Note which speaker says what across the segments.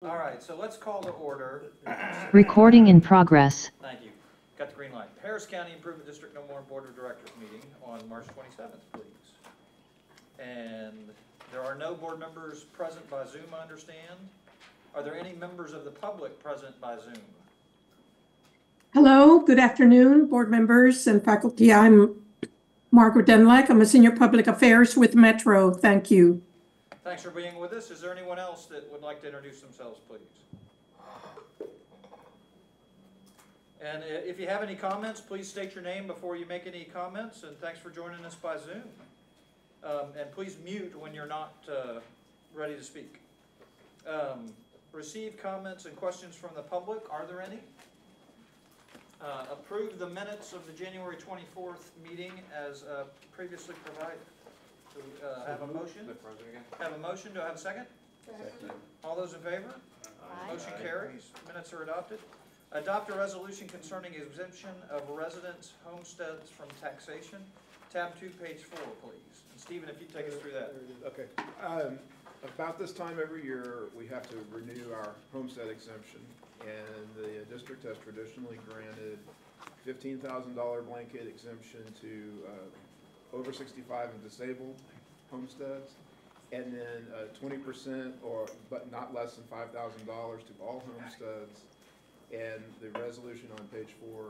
Speaker 1: All right, so let's call to order.
Speaker 2: Recording in progress.
Speaker 1: Thank you. Got the green light. Harris County Improvement District No More Board of Directors meeting on March 27th, please. And there are no board members present by Zoom, I understand. Are there any members of the public present by Zoom?
Speaker 3: Hello, good afternoon, board members and faculty. I'm Margaret Denlack. I'm a senior public affairs with Metro. Thank you.
Speaker 1: Thanks for being with us. Is there anyone else that would like to introduce themselves, please? And if you have any comments, please state your name before you make any comments, and thanks for joining us by Zoom. And please mute when you're not ready to speak. Receive comments and questions from the public. Are there any? Approve the minutes of the January 24th meeting as previously provided. Do we have a motion? Have a motion. Do I have a second? Second. All those in favor? Aye. Motion carries. Minutes are adopted. Adopt a resolution concerning exemption of residents' homesteads from taxation. Tab 2, page 4, please. And Stephen, if you take us through that.
Speaker 4: Okay. About this time every year, we have to renew our homestead exemption, and the district has traditionally granted $15,000 blanket exemption to over 65 and disabled homesteads, and then 20% but not less than $5,000 to all homesteads. And the resolution on page 4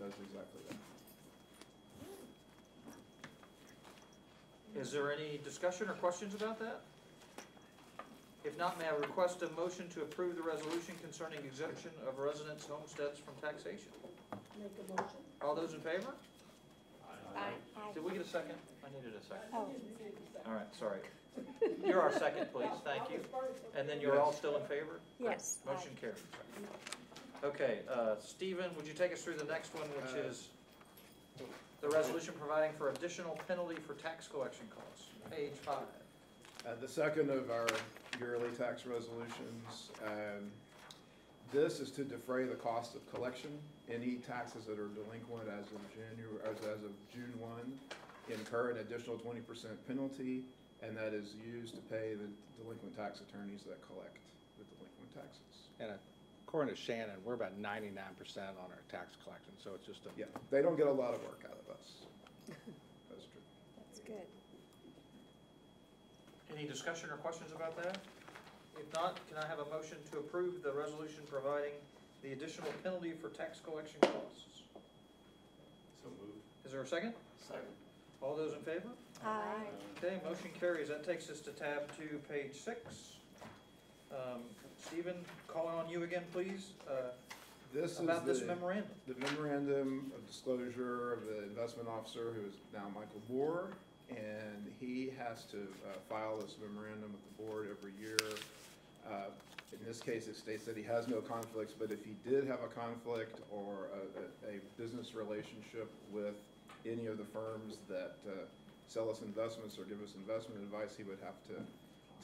Speaker 4: does exactly that.
Speaker 1: Is there any discussion or questions about that? If not, may I request a motion to approve the resolution concerning exemption of residents' homesteads from taxation?
Speaker 5: Make a motion.
Speaker 1: All those in favor?
Speaker 5: Aye.
Speaker 1: Did we get a second? I needed a second.
Speaker 5: Oh.
Speaker 1: All right, sorry. You're our second, please. Thank you. And then you're all still in favor?
Speaker 5: Yes.
Speaker 1: Motion carries. Okay, Stephen, would you take us through the next one, which is the resolution providing for additional penalty for tax collection costs, page 5.
Speaker 4: The second of our yearly tax resolutions. This is to defray the cost of collection. Any taxes that are delinquent as of June 1 incur an additional 20% penalty, and that is used to pay the delinquent tax attorneys that collect the delinquent taxes.
Speaker 6: And according to Shannon, we're about 99% on our tax collection, so it's just a...
Speaker 4: Yeah, they don't get a lot of work out of us. That's true.
Speaker 5: That's good.
Speaker 1: Any discussion or questions about that? If not, can I have a motion to approve the resolution providing the additional penalty for tax collection costs?
Speaker 7: So moved.
Speaker 1: Is there a second?
Speaker 7: Second.
Speaker 1: All those in favor?
Speaker 5: Aye.
Speaker 1: Okay, motion carries. That takes us to tab 2, page 6. Stephen, calling on you again, please, about this memorandum.
Speaker 4: The memorandum of disclosure of the investment officer, who is now Michael Moore, and he has to file this memorandum with the board every year. In this case, it states that he has no conflicts, but if he did have a conflict or a business relationship with any of the firms that sell us investments or give us investment advice, he would have to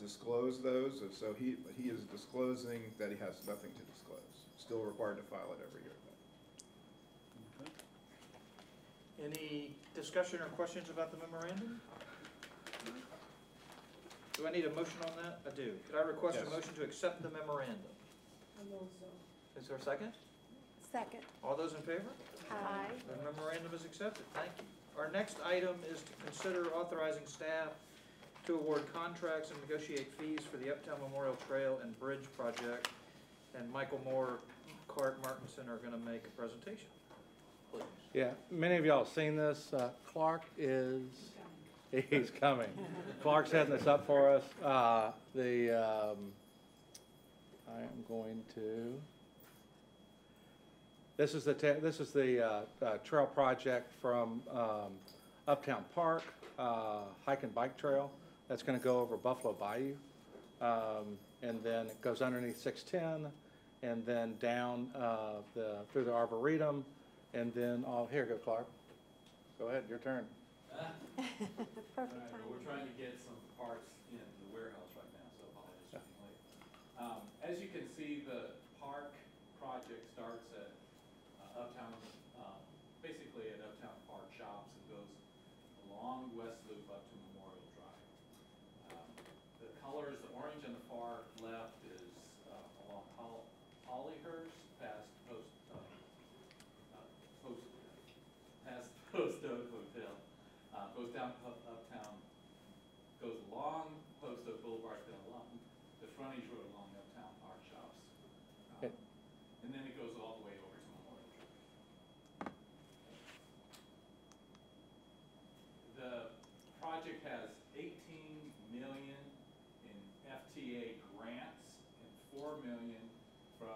Speaker 4: disclose those. So he is disclosing that he has nothing to disclose. Still required to file it every year, though.
Speaker 1: Any discussion or questions about the memorandum? Do I need a motion on that? I do. Could I request
Speaker 4: Yes.
Speaker 1: a motion to accept the memorandum?
Speaker 5: I know so.
Speaker 1: Is there a second?
Speaker 5: Second.
Speaker 1: All those in favor?
Speaker 5: Aye.
Speaker 1: The memorandum is accepted. Thank you. Our next item is to consider authorizing staff to award contracts and negotiate fees for the Uptown Memorial Trail and Bridge project. And Michael Moore, Clark Martinson are going to make a presentation. Please.
Speaker 6: Yeah, many of y'all have seen this. Clark is, he's coming. Clark's heading this up for us. I am going to, this is the trail project from Uptown Park, hike and bike trail. That's going to go over Buffalo Bayou, and then it goes underneath 610, and then down through the Arboretum, and then here go Clark. Go ahead, your turn.
Speaker 5: Perfect
Speaker 7: Well,
Speaker 5: time.
Speaker 7: we're trying to get some parts in the warehouse right now, so apologies for being late. As you can see, the park project starts at Uptown, basically at Uptown Park Shops, and goes along West Loop up to Memorial Drive. The colors, the orange on the far left is $4 million from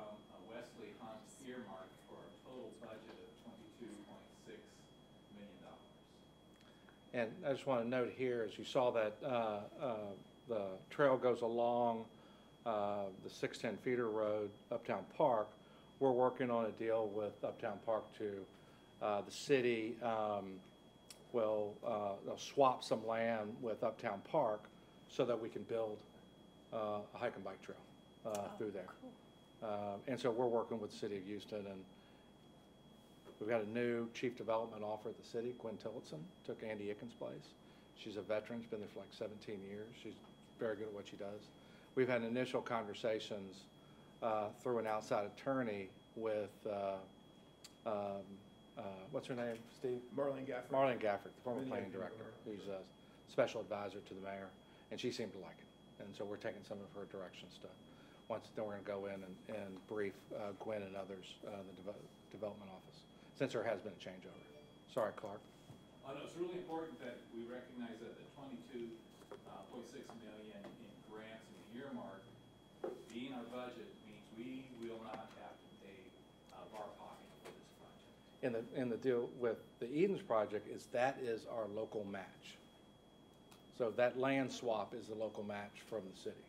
Speaker 7: Wesley Hunt's earmark for a total budget of $22.6 million.
Speaker 6: And I just want to note here, as you saw that the trail goes along the 610 feeder road, Uptown Park, we're working on a deal with Uptown Park to, the city will they'll swap some land with Uptown Park so that we can build a hike and bike trail through there. And so we're working with the city of Houston, and we've got a new chief development officer at the city, Gwen Tillotson, took Andy Ickens' place. She's a veteran, she's been there for like 17 years. She's very good at what she does. We've had initial conversations through an outside attorney with, what's her name, Steve?
Speaker 4: Marlene Gafford.
Speaker 6: Marlene Gafford, the former
Speaker 4: Really
Speaker 6: planning
Speaker 4: good
Speaker 6: director,
Speaker 4: girl.
Speaker 6: who's a special advisor to the mayor, and she seemed to like it. And so we're taking some of her directions to, then we're gonna go in and brief Gwen and others, the development office, since there has been a changeover. Sorry, Clark.
Speaker 7: Oh, no, it's really important that we recognize that the $22.6 million in grants and the earmark being our budget means we will not have to pay out of our pocket for this project.
Speaker 6: In the deal with the Edens project is that is our local match. So that land swap is the local match from the city.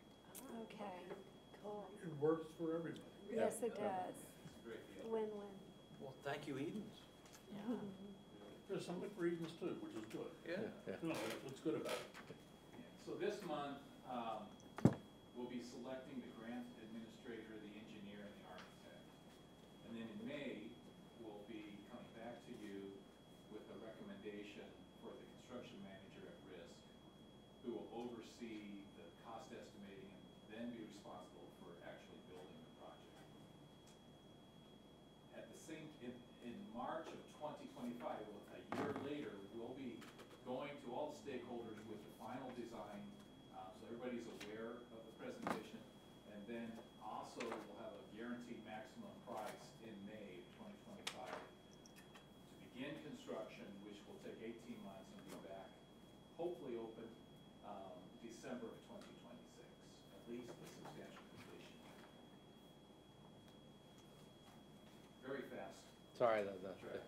Speaker 5: Okay, cool.
Speaker 8: It works for everybody.
Speaker 5: Yes, it does.
Speaker 7: It's a great deal.
Speaker 5: Win-win.
Speaker 1: Well, thank you, Edens.
Speaker 5: Yeah.
Speaker 8: There's some good reasons too, which is good.
Speaker 1: Yeah.
Speaker 8: No, that's what's good about it.
Speaker 7: So this month, we'll be selecting the grant administrator, the engineer, and the architect. And then in May, we'll be coming back to you with a recommendation for the construction manager at risk, who will oversee the cost estimating and then be responsible for actually building the project. At the same, in March of 2025, a year later, we'll be going to all the stakeholders with the final design, so everybody's aware of the presentation. And then also we'll have a guaranteed maximum price in May of 2025 to begin construction, which will take 18 months and be back, hopefully open December of 2026, at least the substantial completion. Very fast
Speaker 6: Sorry,
Speaker 7: track,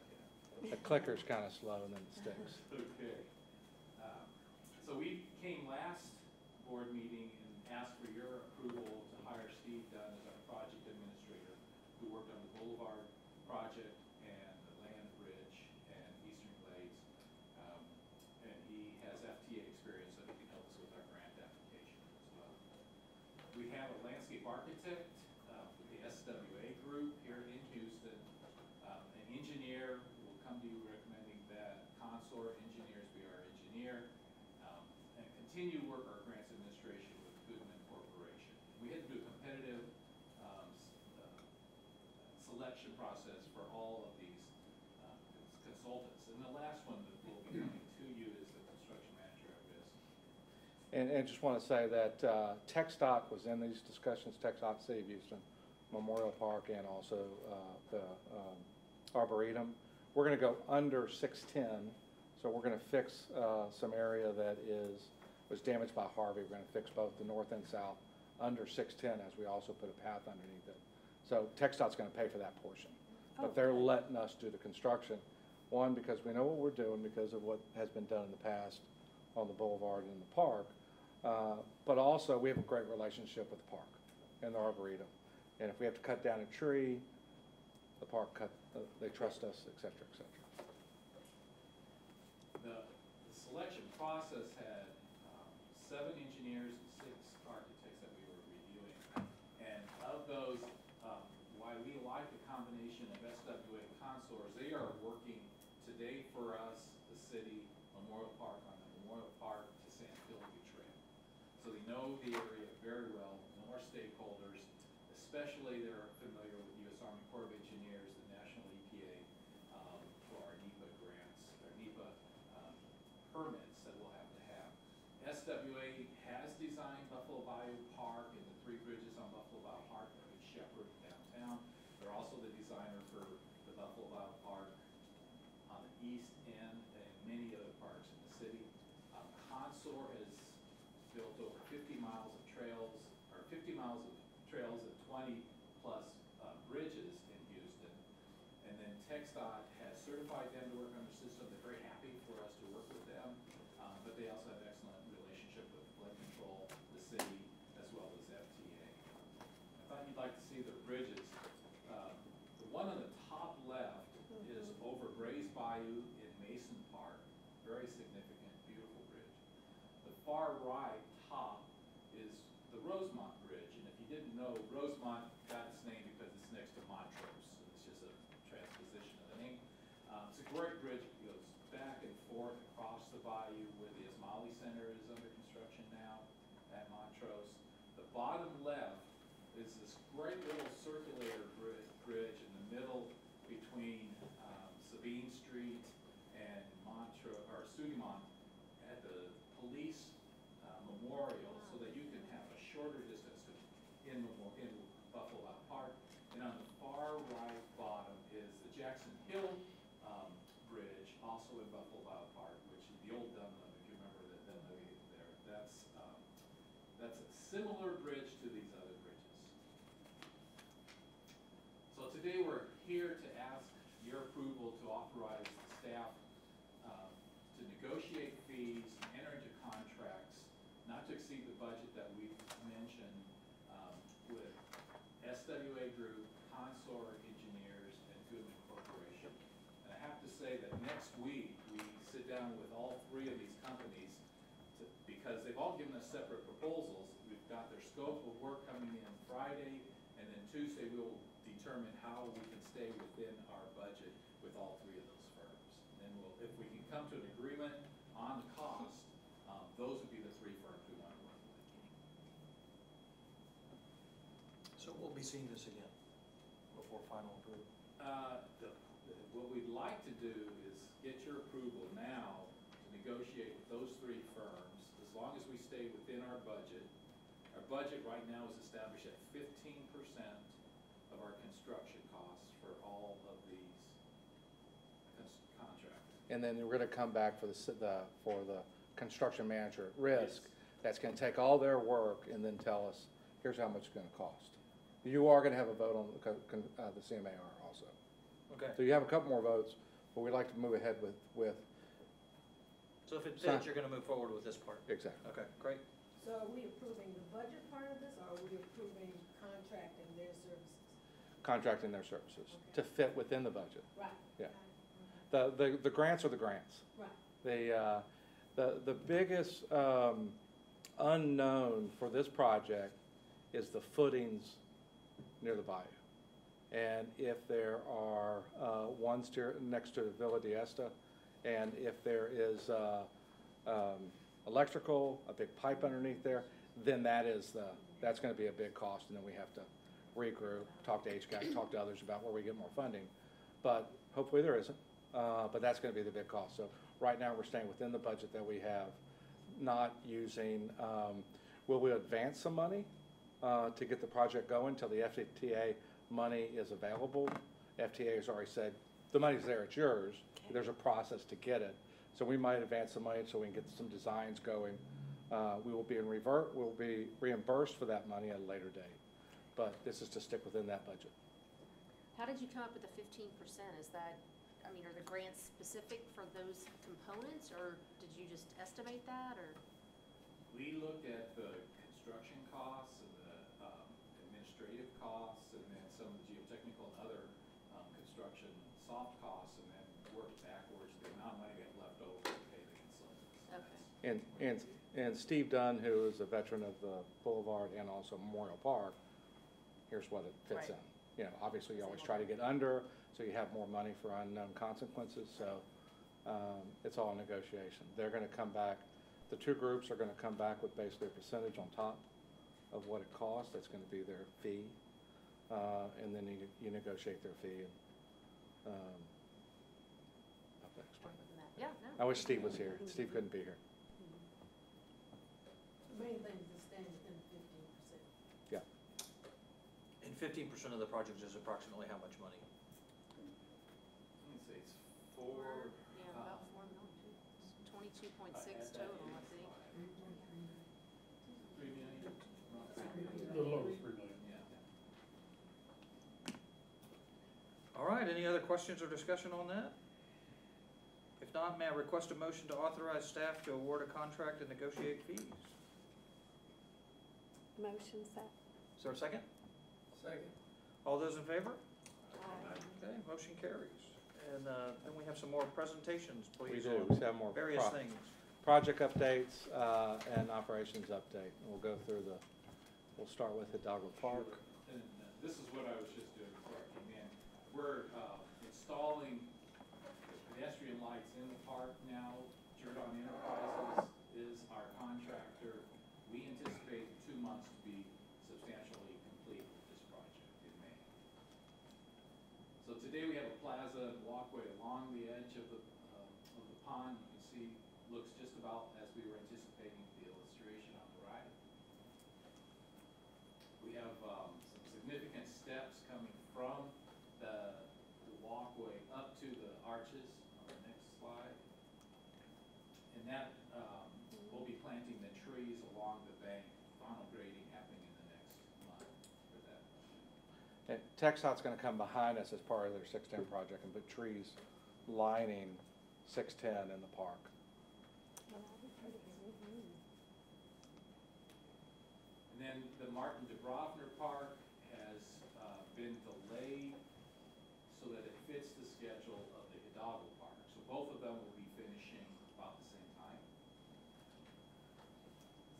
Speaker 7: yeah.
Speaker 6: the clicker's kind of slow and then it sticks.
Speaker 7: Okay. So we came last board meeting and asked for your approval to hire Steve Dunn as our project administrator, who worked on the Boulevard project and the Land Bridge and Eastern Glades. And he has FTA experience, so he can help us with our grant application as well. We have a landscape architect with the SWA group here in Houston. An engineer will come to you recommending that Consor Engineers be our engineer. And continue to work our grants administration with Goodman Corporation. We had to do a competitive selection process for all of these consultants. And the last one that will be coming to you is the construction manager at risk.
Speaker 6: And just want to say that TxDOT was in these discussions, TxDOT, City of Houston, Memorial Park, and also the Arboretum. We're going to go under 610, so we're going to fix some area that was damaged by Harvey. We're going to fix both the north and south under 610, as we also put a path underneath it. So TxDOT's going to pay for that portion. But they're letting us do the construction, one, because we know what we're doing because of what has been done in the past on the boulevard and in the park. But also, we have a great relationship with the park and the Arboretum. And if we have to cut down a tree, the park they trust us, et cetera, et cetera.
Speaker 7: The selection process had 7 engineers and 6 architects that we were reviewing. And of those, while we like the combination of SWA and Consors, they are working today for us, the city, Memorial Park, on the Memorial Park to San Felipe Trail. So they know the area very well, know our stakeholders, especially they're familiar with U.S. Army Corps of Engineers, the National EPA, for our NEPA grants, our NEPA permits that we'll have to have. SWA has designed Buffalo Bayou Park and the 3 bridges on Buffalo Bayou Park, and Shepherd downtown. They're also the designer for the Buffalo Bayou Park on the east end and many other parks in the city. Consor has built over 50 miles of trails, or 50 miles of trails and 20 20 plus bridges in Houston. And then TxDOT has certified them to work on their system. They're very happy for us to work with them, but they also have excellent relationship with flood control, the city, as well as FTA. I thought you'd like to see the bridges. The one on the top left is over Grays Bayou in Mason Park, very significant, beautiful bridge. The far right top is the Rosemont Bridge, and if you didn't know, Rosemont got its name because it's next to Montrose, and it's just a transposition of the name. It's a great bridge, it goes back and forth across the bayou where the Ismaili Center is under construction now at Montrose. The bottom left is this great little circulator bridge in the middle between Sabine Street and Sudimont at the police memorial, so that you can have a shorter distance in Buffalo Wild Park. And on the far right bottom is the Jackson Hill Bridge, also in Buffalo Wild Park, which is the old Dunlop, if you remember that Dunlop there. That's a similar bridge to these other bridges. So today we're here to ask your approval to authorize the staff to negotiate fees, enter into contracts, not to exceed the budget that we've mentioned with SWA Group, Consor Engineers, and Goodman Corporation. And I have to say that next week, we sit down with all three of these companies because they've all given us separate proposals. We've got their scope of work coming in Friday, and then Tuesday we'll determine how we can stay within our budget with all three of those firms. And then if we can come to an agreement on the cost, those would be the three firms we want to work with.
Speaker 1: So we'll be seeing this again before final approval.
Speaker 7: What we'd like to do is get your approval now to negotiate with those three firms, as long as we stay within our budget. Our budget right now is established at 15% of our construction costs for all of these contractors.
Speaker 6: And then we're gonna come back for the construction manager at risk.
Speaker 7: Yes.
Speaker 6: That's gonna take all their work and then tell us, here's how much it's gonna cost. You are gonna have a vote on the CMAR also.
Speaker 1: Okay.
Speaker 6: So you have a couple more votes, but we'd like to move ahead with,
Speaker 1: So if it
Speaker 6: Sign.
Speaker 1: fits, you're gonna move forward with this part?
Speaker 6: exactly.
Speaker 1: Okay, great.
Speaker 9: So are we approving the budget part of this, or are we approving contracting their services?
Speaker 6: Contracting their services
Speaker 9: Okay.
Speaker 6: to fit within the budget.
Speaker 9: Right.
Speaker 6: Yeah.
Speaker 9: Okay.
Speaker 6: The grants are the grants.
Speaker 9: Right.
Speaker 6: The biggest unknown for this project is the footings near the bayou. And if there are ones next to Villa Diesta, and if there is electrical, a big pipe underneath there, then that's gonna be a big cost, and then we have to regroup, talk to HCAC, talk to others about where we get more funding. But hopefully there isn't, but that's gonna be the big cost. So right now, we're staying within the budget that we have, not using, will we advance some money to get the project going till the FTA money is available? FTA has already said, the money's there, it's yours. There's a process to get it. So we might advance some money so we can get some designs going. We'll be reimbursed for that money at a later date. But this is to stick within that budget.
Speaker 10: How did you come up with the 15%? Is that, I mean, are the grants specific for those components, or did you just estimate that, or?
Speaker 7: We looked at the construction costs and the administrative costs, and then some of the geotechnical and other construction soft costs, and then worked backwards the amount of money we have left over to pay the consultants.
Speaker 10: Okay.
Speaker 6: And Steve Dunn, who is a veteran of the Boulevard and also Memorial Park, here's what it fits
Speaker 10: Right.
Speaker 6: in. You know, obviously, you always try to get under, so you have more money for unknown consequences, so it's all negotiation. They're gonna come back, the two groups are gonna come back with basically a percentage on top of what it costs. That's gonna be their fee, and then you negotiate their fee. And hope that explained it.
Speaker 10: Yeah, no.
Speaker 6: I wish Steve was here. Steve couldn't be here.
Speaker 9: The main thing is to stay within 15%.
Speaker 6: Yeah.
Speaker 1: And 15% of the project is approximately how much money?
Speaker 7: Let me see, it's four.
Speaker 10: Yeah, about 4 million, 22.6 total, I think.
Speaker 7: 3 million?
Speaker 8: A little over 3 million.
Speaker 7: Yeah.
Speaker 1: right, any other questions or discussion on that? If not, may I request a motion to authorize staff to award a contract and negotiate fees?
Speaker 5: Motion set.
Speaker 1: Is there a second?
Speaker 8: Second.
Speaker 1: All those in favor?
Speaker 5: Aye.
Speaker 1: Okay, motion carries. And then we have some more presentations,
Speaker 6: We
Speaker 1: please.
Speaker 6: do,
Speaker 1: on
Speaker 6: we have more
Speaker 1: various things.
Speaker 6: project updates and operations update. We'll go through we'll start with Hidalgo Park.
Speaker 7: And this is what I was just doing before I came in. We're installing pedestrian lights in the park now. Jordan Enterprises is our contractor. We anticipate 2 months to be substantially complete with this project in May. So today we have a plaza and walkway along the edge of the pond. You can see, looks just about as we were anticipating the illustration on the right. We have some significant steps coming from the walkway up to the arches on the next slide. And that, we'll be planting the trees along the bank, final grading happening in the next month for that.
Speaker 6: And TxDOT's gonna come behind us as part of their 610 project and put trees lining 610 in the park.
Speaker 5: Well, that'd be pretty.
Speaker 7: And then the Martin de Brovner Park has been delayed so that it fits the schedule of the Hidalgo Park. So both of them will be finishing about the same time.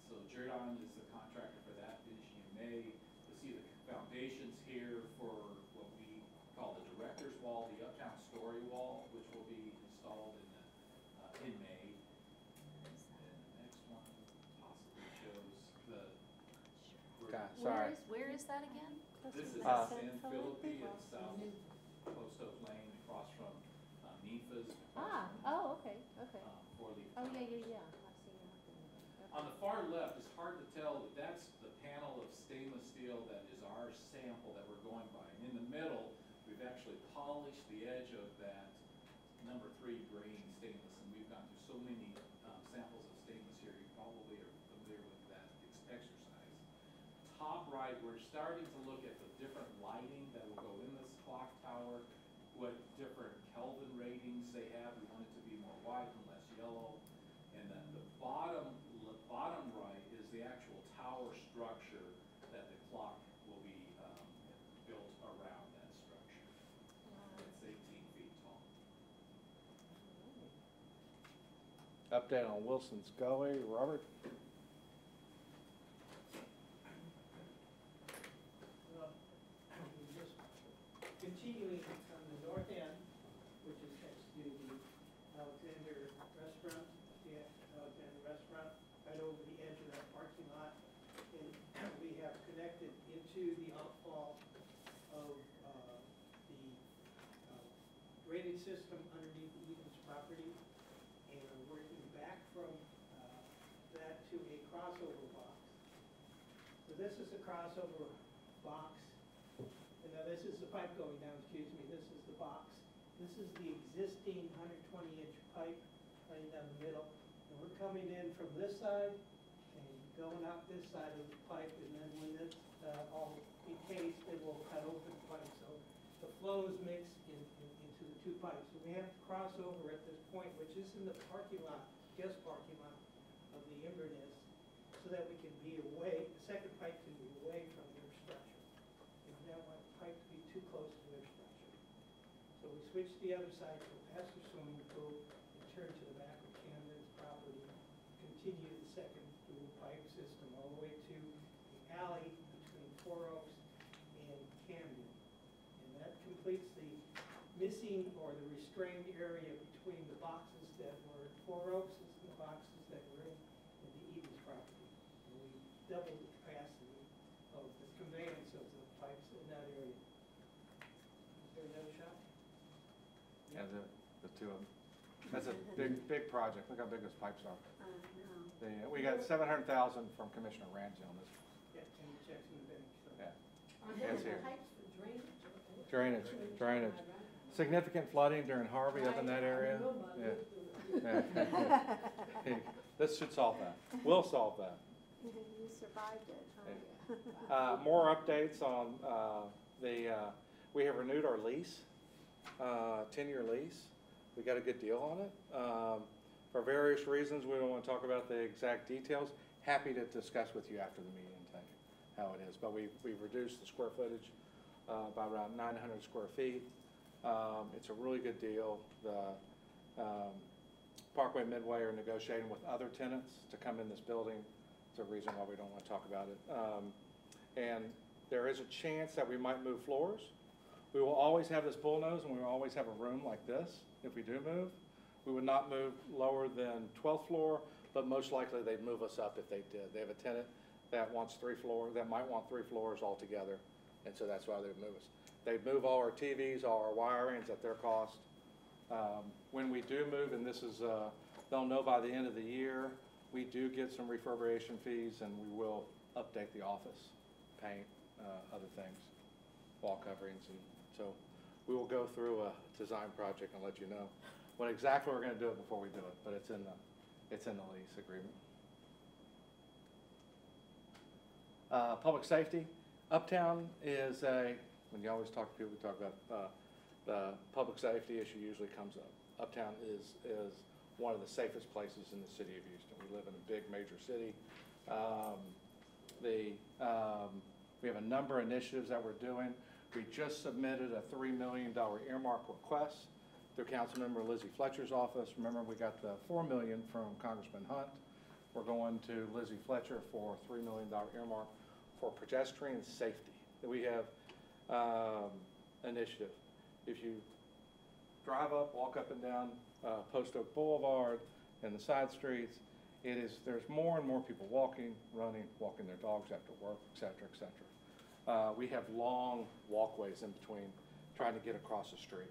Speaker 7: So Jordan is the contractor for that, finishing in May. You'll see the foundations here for what we call the director's wall, the uptown story wall, which will be installed in May. And the next one possibly shows the.
Speaker 10: Where is that again?
Speaker 7: This is
Speaker 10: Close to
Speaker 7: San
Speaker 10: San
Speaker 7: Felipe
Speaker 10: Felipe?
Speaker 7: in South Post Oak Lane, across from Nefa's.
Speaker 10: Oh, okay, okay.
Speaker 7: Four-leaf.
Speaker 10: Oh, yeah, I've seen that.
Speaker 7: On the far left, it's hard to tell, but that's the panel of stainless steel that is our sample that we're going by. And in the middle, we've actually polished the edge of that number 3 grain stainless, and we've gone through so many samples of stainless here, you probably are familiar with that exercise. Top right, we're starting to look at the different lighting that will go in this clock tower, what different Kelvin ratings they have. We want it to be more white and less yellow. And then the bottom right is the actual tower structure that the clock will be built around that structure. It's 18 feet tall.
Speaker 6: Update on Wilson's Gully, Robert?
Speaker 11: Just continuing on the north end, which is next to the Alexander Restaurant, right over the edge of that parking lot. And we have connected into the outfall of the drainage system underneath Eden's property. And we're working back from that to a crossover box. So this is a crossover box. And now this is the pipe going down, excuse me, this is the box. This is the existing 120-inch pipe running down the middle. And we're coming in from this side and going out this side of the pipe, and then when it's all encased, then we'll cut open the pipe. So the flows mix into the 2 pipes. So we have to cross over at this point, which is in the parking lot, guest parking lot of the Inverness, so that we can be away, the second pipe can be away from their structure. We don't want the pipe to be too close to their structure. So we switch to the other side, go past the swimming pool, and turn to the back of Camden's property, continue the second dual pipe system all the way to the alley between Four Oaks and Camden. And that completes the missing or the restrained area between the boxes that were at Four Oaks and the boxes that were in the Eden's property. And we doubled the capacity of the conveyance of the pipes in that area. Is there another shot?
Speaker 6: Yeah, the 2 of them. That's a big project. Look how big those pipes are. We got 700,000 from Commissioner Ramsey on this.
Speaker 11: Yeah, and the checks in the bank, so.
Speaker 6: Yeah.
Speaker 9: Are
Speaker 6: Yeah, it's
Speaker 9: there
Speaker 6: here.
Speaker 9: pipes for drainage?
Speaker 6: Drainage. Significant flooding during Harvey up in that area. Yeah. This should solve that. We'll solve that.
Speaker 5: You survived it, huh?
Speaker 6: More updates on we have renewed our lease 10-year lease. We got a good deal on it. For various reasons, we don't want to talk about the exact details. Happy to discuss with you after the meeting and tell you how it is. But we've reduced the square footage by around 900 square feet. It's a really good deal. The Parkway Midway are negotiating with other tenants to come in this building. It's a reason why we don't want to talk about it. And there is a chance that we might move floors. We will always have this bullnose, and we will always have a room like this if we do move. We would not move lower than 12th floor, but most likely they'd move us up if they did. They have a tenant that wants 3 floors, that might want 3 floors altogether, and so that's why they'd move us. They'd move all our TVs, all our wirings at their cost. When we do move, and this is, they'll know by the end of the year, we do get some refurbishment fees, and we will update the office, paint, other things, wall coverings, and so we will go through a design project and let you know what exactly we're going to do it before we do it, but it's in the lease agreement. Public safety. Uptown is when you always talk to people, we talk about the public safety issue usually comes up. Uptown is one of the safest places in the city of Houston. We live in a big major city. We have a number of initiatives that we're doing. We just submitted a $3 million earmark request through Councilmember Lizzie Fletcher's office. Remember, we got the $4 million from Congressman Hunt. We're going to Lizzie Fletcher for a $3 million earmark for pedestrian safety. We have initiative. If you drive up, walk up and down Post Oak Boulevard and the side streets, there's more and more people walking, running, walking their dogs after work, et cetera, et cetera. We have long walkways in between trying to get across the street.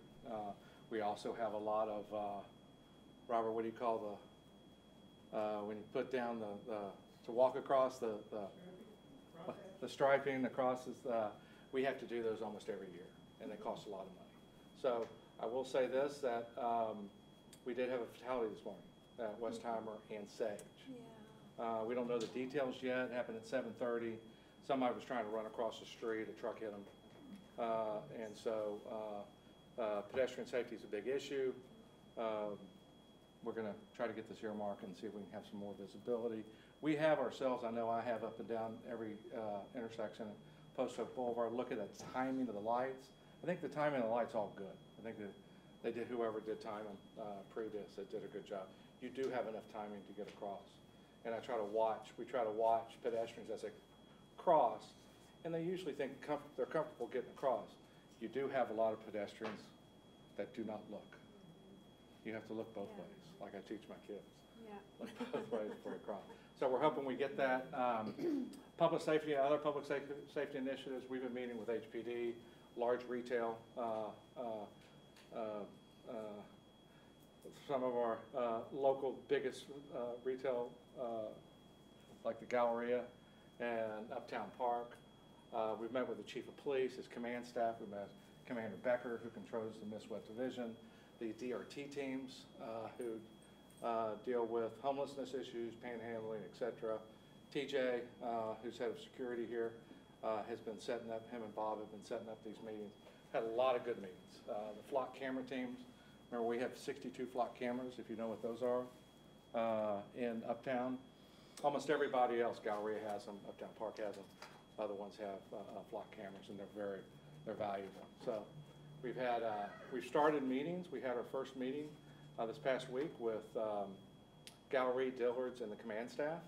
Speaker 6: We also have a lot of, Robert, what do you call when you put down to walk across the striping across, we have to do those almost every year, and they cost a lot of money. So I will say this, that we did have a fatality this morning at Westheimer and Sage.
Speaker 5: Yeah.
Speaker 6: We don't know the details yet. It happened at 7:30. Somebody was trying to run across the street, a truck hit them. And so pedestrian safety is a big issue. We're going to try to get this earmark and see if we can have some more visibility. We have ourselves, I know I have up and down every intersection at Post Oak Boulevard, look at the timing of the lights. I think the timing of the lights all good. I think that they did, whoever did timing previous, they did a good job. You do have enough timing to get across. And we try to watch pedestrians as they cross, and they usually think they're comfortable getting across. You do have a lot of pedestrians that do not look. You have to look both ways, like I teach my kids.
Speaker 5: Yeah.
Speaker 6: Look both ways before you cross. So we're hoping we get that. Public safety, other public safety initiatives, we've been meeting with HPD, large retail, some of our local biggest retail, like the Galleria and Uptown Park. We've met with the chief of police, his command staff. We met Commander Becker, who controls the Miss-West Division, the DRT teams who deal with homelessness issues, panhandling, et cetera. TJ, who's head of security here, has been setting up, him and Bob have been setting up these meetings. Had a lot of good meetings. The flock camera teams, remember we have 62 flock cameras, if you know what those are, in Uptown. Almost everybody else, Galleria has them, Uptown Park has them. Other ones have flock cameras, and they're valuable. So we've started meetings. We had our first meeting this past week with Gallery, Dillard's, and the command staff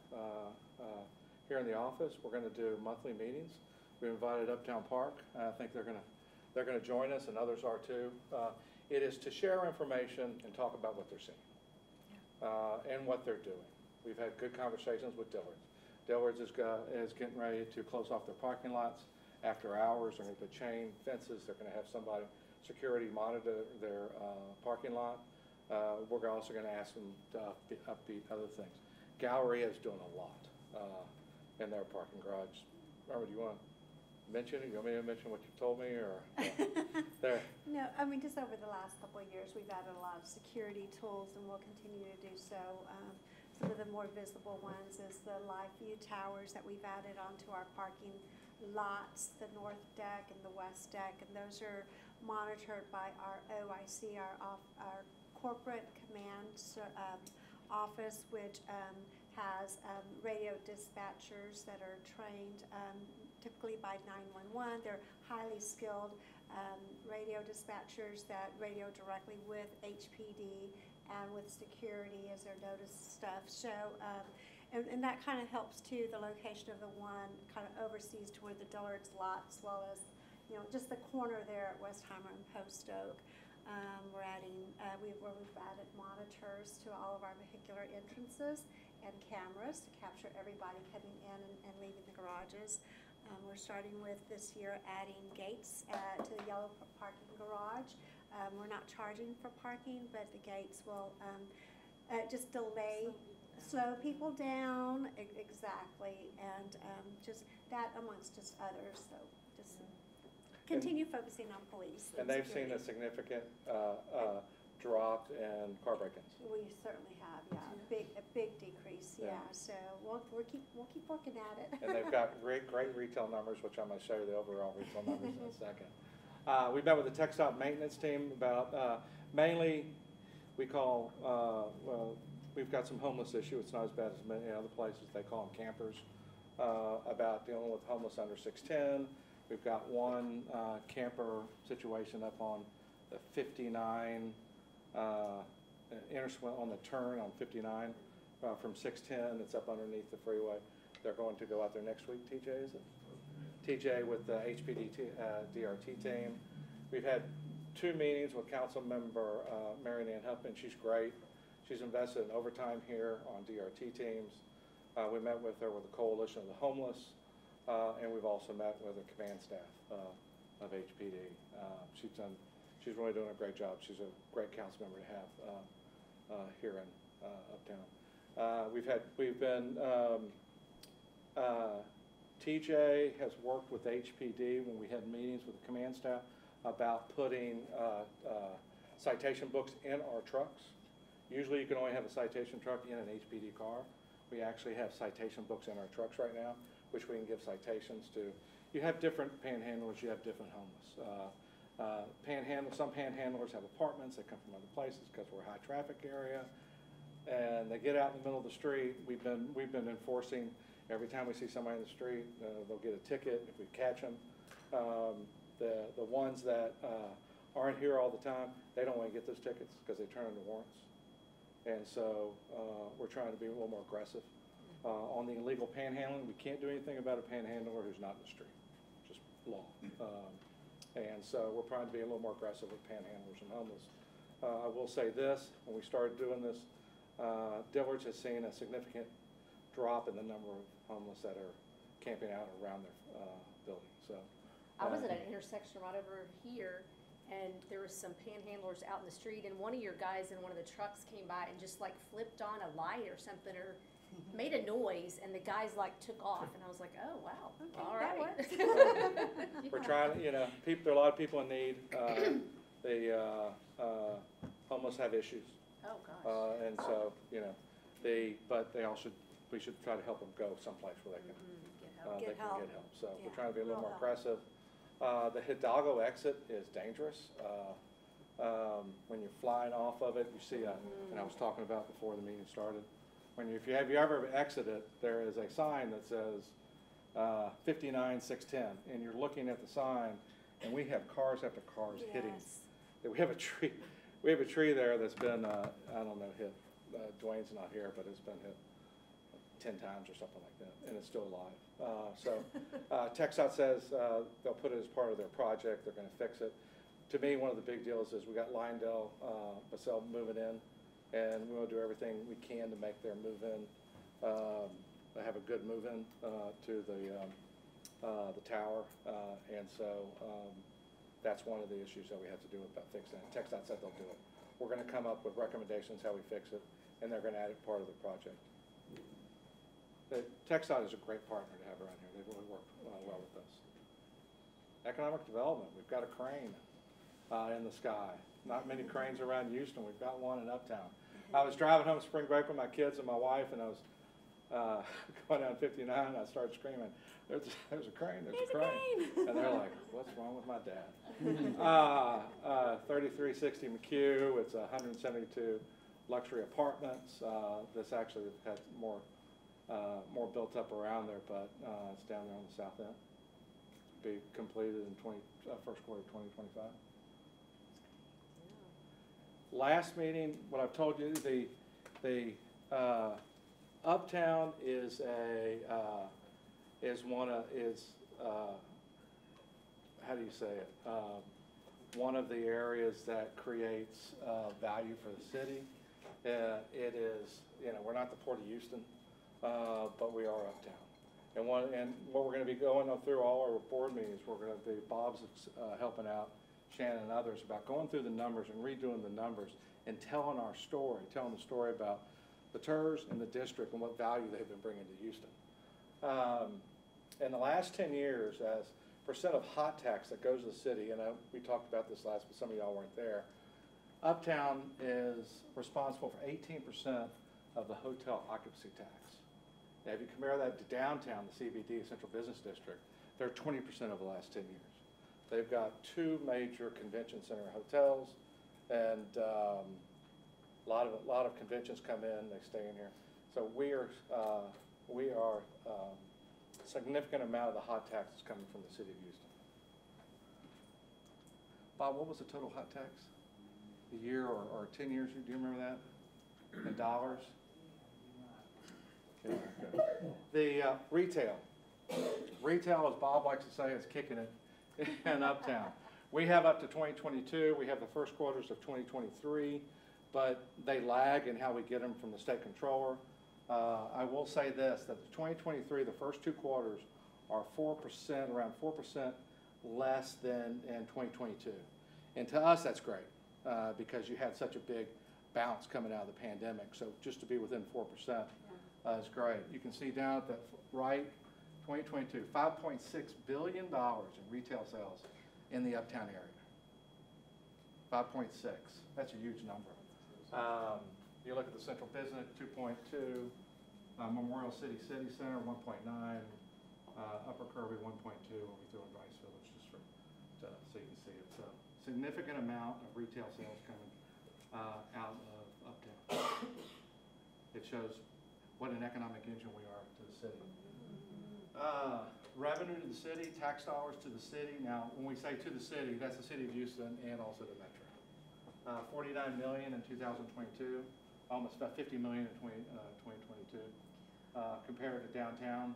Speaker 6: here in the office. We're going to do monthly meetings. We invited Uptown Park. I think they're going to join us, and others are too. It is to share information and talk about what they're seeing and what they're doing. We've had good conversations with Dillard's. Dillard's is getting ready to close off their parking lots after hours. They're going to put chain fences. They're going to have security monitor their parking lot. We're also going to ask them to upbeat other things. Galleria is doing a lot in their parking garage. Robert, do you want to mention it? You want me to mention what you told me, or there?
Speaker 5: No, I mean, just over the last couple of years, we've added a lot of security tools, and we'll continue to do so. Some of the more visible ones is the live view towers that we've added onto our parking lots, the north deck and the west deck, and those are monitored by our OIC, our corporate command office, which has radio dispatchers that are trained typically by 911. They're highly skilled radio dispatchers that radio directly with HPD and with security as their notice stuff. So, and that kind of helps too. The location of the one kind of oversees to where the Dillard's lot, as well as, you know, just the corner there at Westheimer and Post Oak. We're adding, we've added monitors to all of our vehicular entrances and cameras to capture everybody coming in and leaving the garages. We're starting with this year adding gates to the yellow parking garage. We're not charging for parking, but the gates will just slow people down, exactly, and just that amongst just others. So just continue focusing on police.
Speaker 6: And they've seen a significant drop in car break-ins.
Speaker 5: We certainly have, yeah, a big decrease, yeah. So we'll keep working at it.
Speaker 6: And they've got great retail numbers, which I'm going to show you the overall retail numbers in a second. We met with the TxDOT maintenance team about mainly we call, well, we've got some homeless issue. It's not as bad as many other places. They call them campers, about dealing with homeless under 6'10". We've got one camper situation up on the 59 on the turn on 59 from 6'10". It's up underneath the freeway. They're going to go out there next week. TJ, is it? TJ with the HPD DRT team. We've had 2 meetings with Council Member Marion Ann Huffman. She's great. She's invested in overtime here on DRT teams. We met with her with the Coalition of the Homeless, and we've also met with the command staff of HPD. She's really doing a great job. She's a great council member to have here in Uptown. TJ has worked with HPD when we had meetings with the command staff about putting citation books in our trucks. Usually you can only have a citation truck in an HPD car. We actually have citation books in our trucks right now, which we can give citations to. You have different panhandlers, you have different homeless. Some panhandlers have apartments, they come from other places because we're a high traffic area, and they get out in the middle of the street. We've been enforcing, every time we see somebody in the street, they'll get a ticket if we catch them. The ones that aren't here all the time, they don't want to get those tickets because they turn into warrants. And so we're trying to be a little more aggressive. On the illegal panhandling, we can't do anything about a panhandler who's not in the street, just law. And so we're trying to be a little more aggressive with panhandlers and homeless. I will say this, when we started doing this, Dillard's has seen a significant drop in the number of homeless that are camping out around their building. So
Speaker 10: I was at an intersection right over here, and there was some panhandlers out in the street, and one of your guys in one of the trucks came by and just like flipped on a light or something, or made a noise, and the guys like took off, and I was like, oh wow,
Speaker 5: Okay,
Speaker 10: all
Speaker 5: that
Speaker 10: right.
Speaker 5: works.
Speaker 6: we're trying, you know, there are a lot of people in need. The homeless have issues.
Speaker 10: Oh gosh.
Speaker 6: And so, you know, we should try to help them go someplace where they can,
Speaker 5: Get help.
Speaker 6: get help. So
Speaker 5: Yeah,
Speaker 6: we're trying to be a little
Speaker 5: real
Speaker 6: more
Speaker 5: help.
Speaker 6: aggressive. The Hidalgo exit is dangerous. When you're flying off of it, you see and I was talking about before the meeting started, if you ever exited, there is a sign that says 59 610, and you're looking at the sign, and we have cars after cars hitting.
Speaker 5: Yes.
Speaker 6: We have a tree there that's been I don't know, hit. Dwayne's not here, but it's been hit 10 times or something like that, and it's still alive. TxDOT says they'll put it as part of their project. They're going to fix it. To me, one of the big deals is we got Lyondell, Basel moving in, and we'll do everything we can to make their move-in, have a good move-in to the tower, and so that's one of the issues that we have to do about fixing it. TxDOT said they'll do it. We're going to come up with recommendations how we fix it, and they're going to add it part of the project. TxDOT is a great partner to have around here. They've really worked well with us. Economic development, we've got a crane in the sky. Not many cranes around Houston. We've got one in Uptown. I was driving home spring break with my kids and my wife, and I was going down 59, I started screaming, there's a crane, there's a crane. And they're like, what's wrong with my dad? 3360 McHugh, it's 172 luxury apartments. This actually had more built up around there, but it's down there on the south end. Be completed in first quarter of 2025. Last meeting, what I've told you, the Uptown is how do you say it? One of the areas that creates value for the city. It is, we're not the Port of Houston, but we are Uptown. And what we're going to be going through all our board meetings, Bob's helping out Shannon and others about going through the numbers and redoing the numbers and telling the story about the TERS and the district and what value they've been bringing to Houston. In the last 10 years, as percent of hot tax that goes to the city, and we talked about this last, but some of y'all weren't there, Uptown is responsible for 18% of the hotel occupancy tax. Now, if you compare that to downtown, the CBD, Central Business District, they're 20% over the last 10 years. They've got 2 major convention center hotels, and a lot of conventions come in, they stay in here. So we are significant amount of the hot tax is coming from the city of Houston. Bob, what was the total hot tax? A year or 10 years? Do you remember that? In dollars? Yeah, okay. The retail. Retail, as Bob likes to say, is kicking it in Uptown. We have up to 2022. We have the first quarters of 2023, but they lag in how we get them from the state controller. I will say this, that the 2023, the first 2 quarters are 4%, around 4% less than in 2022. And to us, that's great because you had such a big bounce coming out of the pandemic. So just to be within 4% is great. You can see down at the right, 2022, $5.6 billion in retail sales in the Uptown area. 5.6, that's a huge number. You look at the Central Business, 2.2, Memorial City Center, 1.9, Upper Kirby, 1.2, what we threw in Rice Village, just so you can see it. So significant amount of retail sales coming out of Uptown. It shows what an economic engine we are to the city. Revenue to the city, tax dollars to the city. Now, when we say to the city, that's the city of Houston and also the metro. 49 million in 2022, almost about 50 million in 2022. Compared to downtown,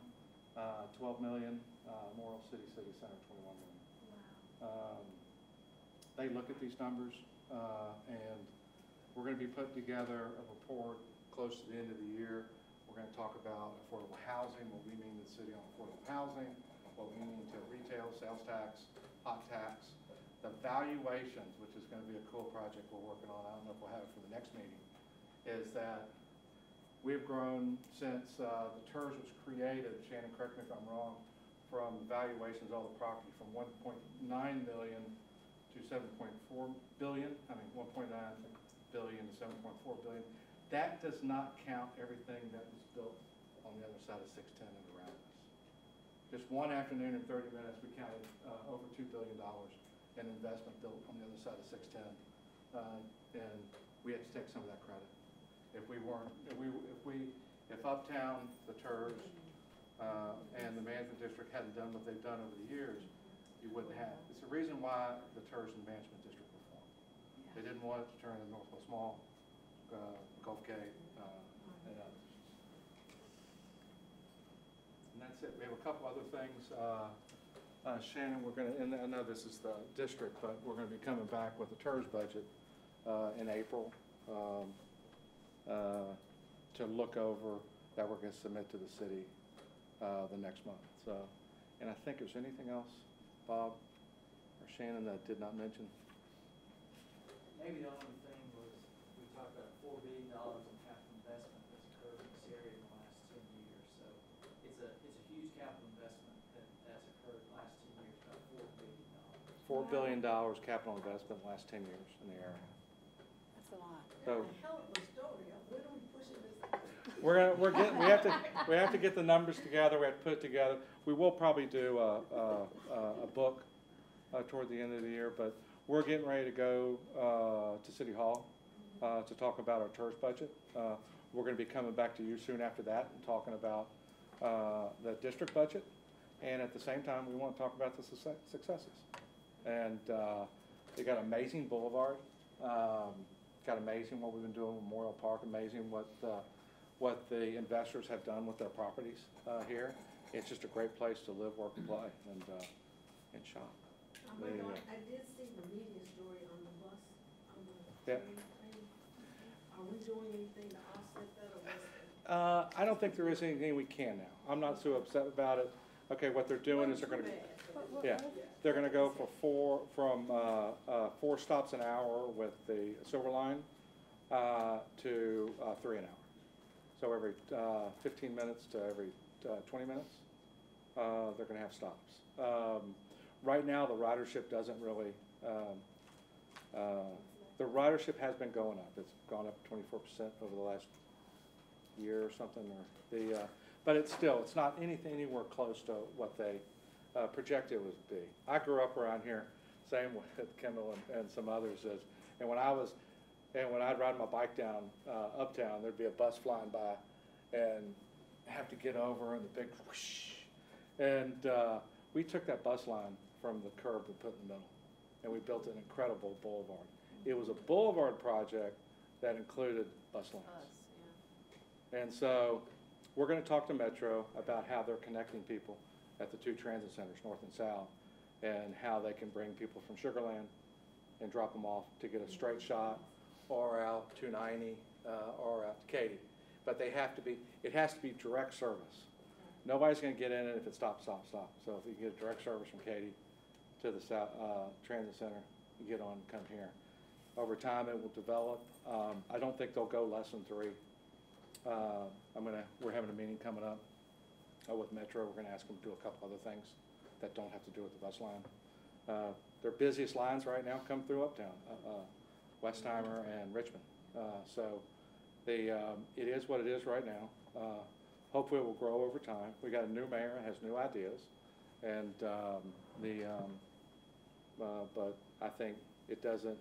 Speaker 6: 12 million, Memorial City Center, 21 million. Wow. They look at these numbers, and we're going to be putting together a report close to the end of the year. We're going to talk about affordable housing, what we mean to the city on affordable housing, what we mean to retail, sales tax, hot tax, the valuations, which is going to be a cool project we're working on. I don't know if we'll have it for the next meeting, is that we've grown since the TERS was created, Shannon, correct me if I'm wrong, from valuations of all the property from 1.9 billion to 7.4 billion, 1.9 billion to 7.4 billion. That does not count everything that was built on the other side of 610 and around us. Just one afternoon in 30 minutes, we counted over $2 billion in investment built on the other side of 610, and we had to take some of that credit. If Uptown, the TERS, and the management district hadn't done what they've done over the years, you wouldn't have. It's the reason why the TERS and management district were formed. They didn't want it to turn into Northwest Mall, Gulf Gate, and others. And that's it. We have a couple other things. Shannon, we're going to, and I know this is the district, but we're going to be coming back with the TERS budget in April to look over that we're going to submit to the city the next month. So, and I think there's anything else, Bob or Shannon, that I did not mention?
Speaker 11: Maybe the only thing was, we talked about $4 billion in capital investment that's occurred in this area in the last 10 years. So it's a huge capital investment that's occurred in the last 10 years, about $4 billion.
Speaker 6: $4 billion capital investment in the last 10 years in the area.
Speaker 5: That's a lot.
Speaker 6: So,
Speaker 9: Hell of a story. When are we pushing this?
Speaker 6: we have to get the numbers together, we have to put it together. We will probably do a book toward the end of the year, but we're getting ready to go to City Hall to talk about our TERS budget. We're gonna be coming back to you soon after that and talking about the district budget. And at the same time, we want to talk about the successes. And they got amazing boulevard, got amazing what we've been doing with Memorial Park, amazing what the investors have done with their properties here. It's just a great place to live, work, and play, and shop.
Speaker 9: I did see the media story on the bus, on the
Speaker 6: Yeah.
Speaker 9: train thing. Are we doing anything to offset that, or what's the?
Speaker 6: I don't think there is anything we can now. I'm not so upset about it. Okay, what they're doing is they're gonna, they're gonna go for from 4 stops an hour with the Silver Line to 3 an hour. So every 15 minutes to every 20 minutes, they're gonna have stops. Right now, the ridership doesn't really, the ridership has been going up. It's gone up 24% over the last year or something, or but it's not anywhere close to what they projected it would be. I grew up around here, same with Kendall and some others, and when I'd ride my bike down uptown, there'd be a bus flying by, and have to get over, and the big whoosh, and we took that bus line from the curb and put in the middle, and we built an incredible boulevard. It was a boulevard project that included bus lines. And so we're going to talk to Metro about how they're connecting people at the 2 transit centers, north and south, and how they can bring people from Sugar Land and drop them off to get a straight shot, or out 290, or out to Katy. But it has to be direct service. Nobody's going to get in it if it's stop, stop, stop. So if you can get a direct service from Katy to the south transit center, you get on and come here. Over time, it will develop. I don't think they'll go less than 3. We're having a meeting coming up with Metro. We're gonna ask them to do a couple other things that don't have to do with the bus line. Their busiest lines right now come through Uptown, Westheimer and Richmond. So it is what it is right now. Hopefully it will grow over time. We got a new mayor and has new ideas, and but I think it doesn't.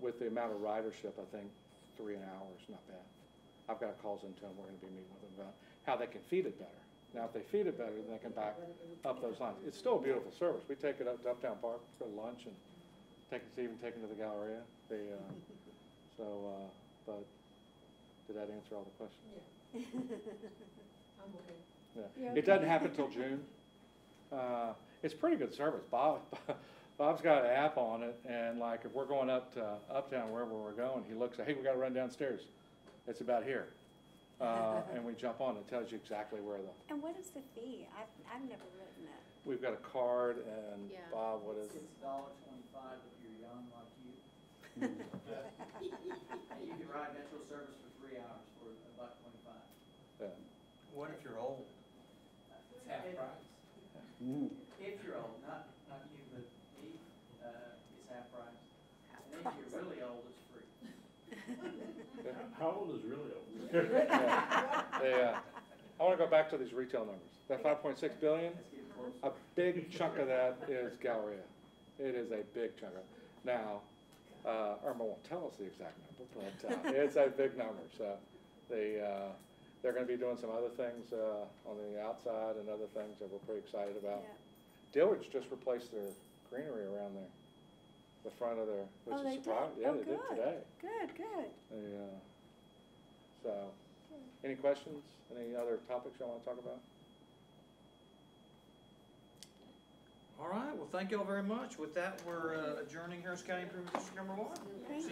Speaker 6: With the amount of ridership, I think 3 an hour is not bad. I've got calls into them. We're going to be meeting with them about how they can feed it better. Now, if they feed it better, then they can back up those lines. It's still a beautiful service. We take it up to Uptown Park, go to lunch, and even take it to the Galleria. But did that answer all the questions?
Speaker 9: Yeah. I'm okay.
Speaker 6: Yeah. It doesn't happen until June. It's pretty good service. Bob's got an app on it, and like if we're going up to Uptown, wherever we're going, he looks at, hey, we got to run downstairs. It's about here. And we jump on. It tells you exactly where
Speaker 5: And what is the fee? I've never written it.
Speaker 6: We've got a card, and
Speaker 10: Yeah.
Speaker 6: Bob, what is it?
Speaker 11: It's $1.25 if you're young like you. And you can ride Metro service for 3 hours for $1.25.
Speaker 6: Yeah.
Speaker 1: What if you're old?
Speaker 11: It's half price. If you're old, not you, but me, it's half price. And if you're really old, it's free.
Speaker 8: How old is really old?
Speaker 6: I want to go back to these retail numbers. That 5.6 billion, a big chunk of that is Galleria. It is a big chunk of it. Now, Irma won't tell us the exact number, but it's a big number. So they're going to be doing some other things on the outside and other things that we're pretty excited about.
Speaker 5: Yeah.
Speaker 6: Dillard's just replaced their greenery around there, the front of their, which is surprising. Yeah, they did today.
Speaker 5: Good.
Speaker 6: So, any questions? Any other topics y'all want to talk about?
Speaker 1: All right, well, thank you all very much. With that, we're adjourning Harris County Improvement District Number 1.
Speaker 5: Thank
Speaker 1: See you